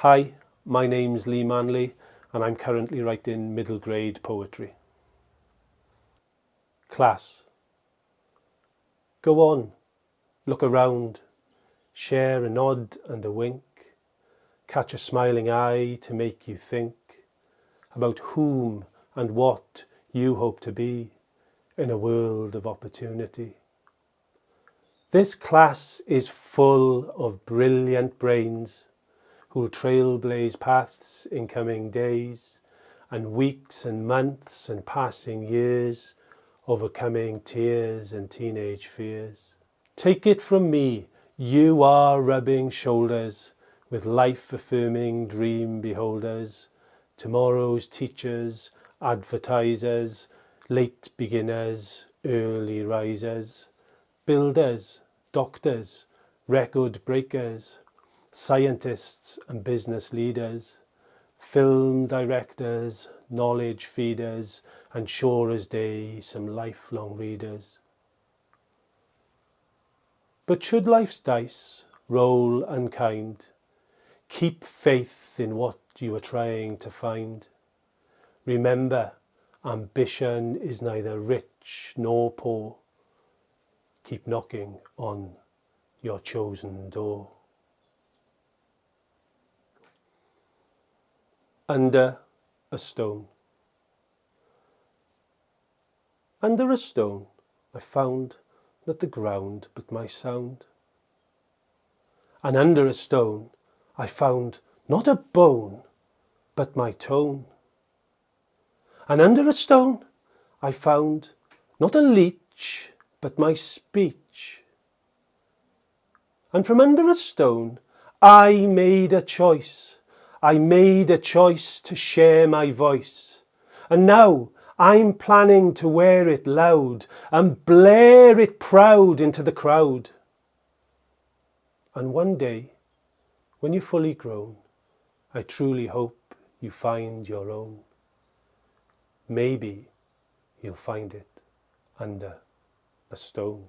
Hi, my name's Leigh Manley and I'm currently writing middle grade poetry. Class. Go on, look around, share a nod and a wink, catch a smiling eye to make you think about whom and what you hope to be in a world of opportunity. This class is full of brilliant brains who'll trailblaze paths in coming days and weeks and months and passing years, overcoming tears and teenage fears. Take it from me, you are rubbing shoulders with life-affirming dream beholders, tomorrow's teachers, advertisers, late beginners, early risers, builders, doctors, record breakers, scientists and business leaders, film directors, knowledge feeders, and sure as day some lifelong readers. But should life's dice roll unkind, keep faith in what you are trying to find. Remember, ambition is neither rich nor poor. Keep knocking on your chosen door. Under a stone. Under a stone I found not the ground but my sound. And under a stone I found not a bone but my tone. And under a stone I found not a leech but my speech. And from under a stone I made a choice. I made a choice to share my voice. And now I'm planning to wear it loud and blare it proud into the crowd. And one day, when you're fully grown, I truly hope you find your own. Maybe you'll find it under a stone.